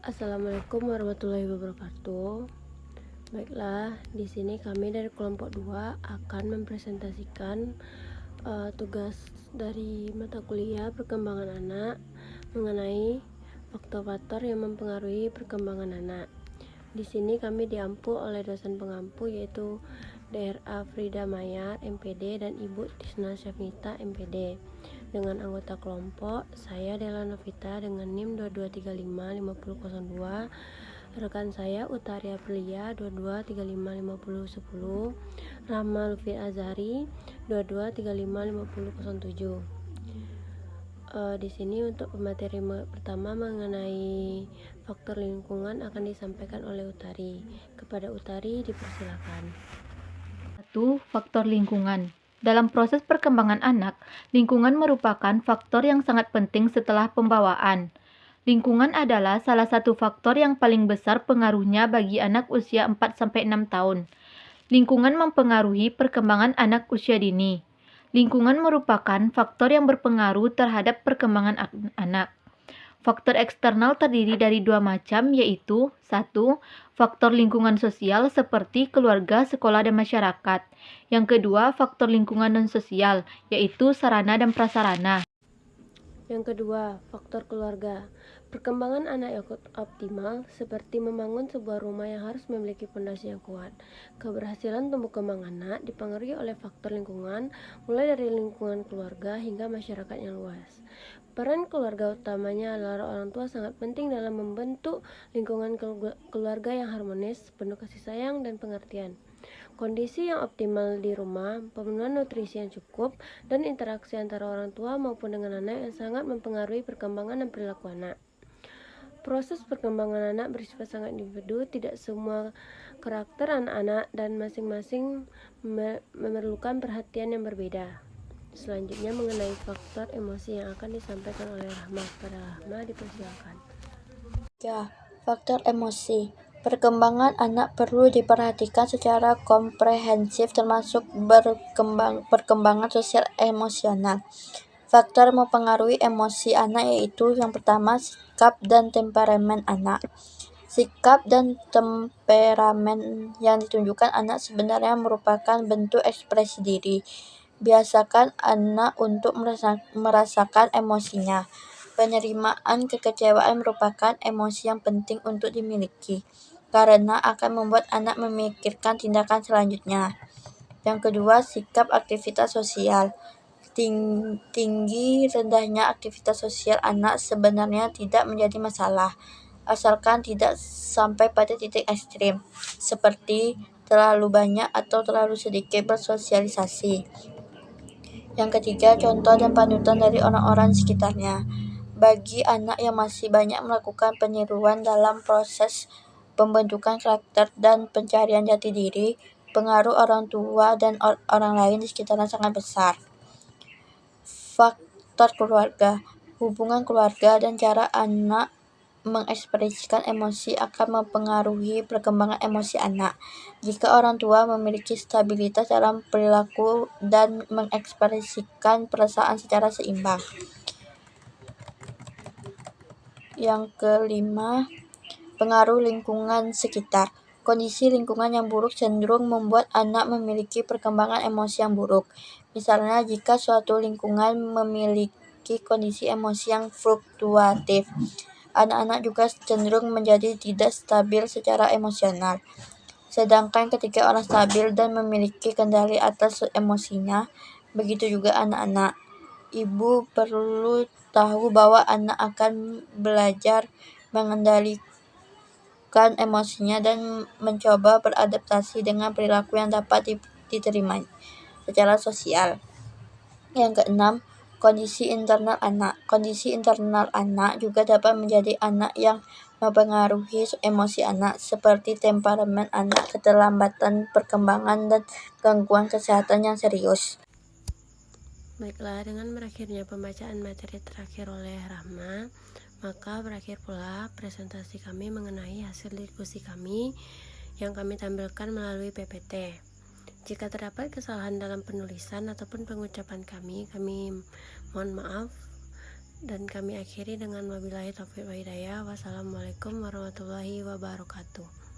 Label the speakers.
Speaker 1: Assalamualaikum warahmatullahi wabarakatuh. Baiklah, di sini kami dari kelompok 2 akan mempresentasikan tugas dari mata kuliah perkembangan anak mengenai faktor-faktor yang mempengaruhi perkembangan anak. Di sini kami diampu oleh dosen pengampu yaitu Dra. Frida Mayar, MPD, dan Ibu Tisna Syafnita, MPD. Dengan anggota kelompok, saya Dela Novita dengan NIM 22355002, rekan saya Utaria Prilia 22355010, Rahma Lutfi Azhari 22355007. Di sini untuk materi pertama mengenai faktor lingkungan akan disampaikan oleh Utari. Kepada Utari dipersilakan.
Speaker 2: 1. Faktor lingkungan. Dalam proses perkembangan anak, lingkungan merupakan faktor yang sangat penting setelah pembawaan. Lingkungan adalah salah satu faktor yang paling besar pengaruhnya bagi anak usia 4-6 tahun. Lingkungan mempengaruhi perkembangan anak usia dini. Lingkungan merupakan faktor yang berpengaruh terhadap perkembangan anak. Faktor eksternal terdiri dari dua macam, yaitu 1. Faktor lingkungan sosial seperti keluarga, sekolah, dan masyarakat. Yang kedua, faktor lingkungan non-sosial, yaitu sarana dan prasarana.
Speaker 1: Yang kedua, faktor keluarga. Perkembangan anak yang optimal seperti membangun sebuah rumah yang harus memiliki fondasi yang kuat. Keberhasilan tumbuh kembang anak dipengaruhi oleh faktor lingkungan, mulai dari lingkungan keluarga hingga masyarakat yang luas. Peran keluarga utamanya adalah orang tua sangat penting dalam membentuk lingkungan keluarga yang harmonis, penuh kasih sayang dan pengertian. Kondisi yang optimal di rumah, pemenuhan nutrisi yang cukup, dan interaksi antara orang tua maupun dengan anak yang sangat mempengaruhi perkembangan dan perilaku anak. Proses perkembangan anak bersifat sangat individu, tidak semua karakter anak-anak dan masing-masing memerlukan perhatian yang berbeda. Selanjutnya mengenai faktor emosi yang akan disampaikan oleh Rahma. Pada Rahma dipersilakan.
Speaker 3: Ya, faktor emosi. Perkembangan anak perlu diperhatikan secara komprehensif termasuk perkembangan sosial emosional. Faktor mempengaruhi emosi anak yaitu yang pertama sikap dan temperamen anak. Sikap dan temperamen yang ditunjukkan anak sebenarnya merupakan bentuk ekspresi diri. Biasakan anak untuk merasakan emosinya. Penerimaan kekecewaan merupakan emosi yang penting untuk dimiliki, karena akan membuat anak memikirkan tindakan selanjutnya. Yang kedua, sikap aktivitas sosial. Tinggi rendahnya aktivitas sosial anak sebenarnya tidak menjadi masalah, asalkan tidak sampai pada titik ekstrim, seperti terlalu banyak atau terlalu sedikit bersosialisasi. Yang ketiga, contoh dan panutan dari orang-orang sekitarnya. Bagi anak yang masih banyak melakukan peniruan dalam proses pembentukan karakter dan pencarian jati diri, pengaruh orang tua dan orang lain di sekitarnya sangat besar. Faktor keluarga. Hubungan keluarga dan cara anak mengekspresikan emosi akan mempengaruhi perkembangan emosi anak. Jika orang tua memiliki stabilitas dalam perilaku dan mengekspresikan perasaan secara seimbang. Yang kelima, pengaruh lingkungan sekitar. Kondisi lingkungan yang buruk cenderung membuat anak memiliki perkembangan emosi yang buruk. Misalnya, jika suatu lingkungan memiliki kondisi emosi yang fluktuatif, anak-anak juga cenderung menjadi tidak stabil secara emosional. Sedangkan ketika orang stabil dan memiliki kendali atas emosinya, begitu juga anak-anak. Ibu perlu tahu bahwa anak akan belajar mengendalikan emosinya dan mencoba beradaptasi dengan perilaku yang dapat diterima secara sosial. Yang keenam, kondisi internal anak. Kondisi internal anak juga dapat menjadi anak yang mempengaruhi emosi anak, seperti temperamen anak, keterlambatan perkembangan, dan gangguan kesehatan yang serius.
Speaker 1: Baiklah, dengan berakhirnya pembacaan materi terakhir oleh Rahma, maka berakhir pula presentasi kami mengenai hasil diskusi kami yang kami tampilkan melalui PPT. Jika terdapat kesalahan dalam penulisan ataupun pengucapan kami mohon maaf. Dan kami akhiri dengan wabillahi taufiq wa hidayah. Wassalamualaikum warahmatullahi wabarakatuh.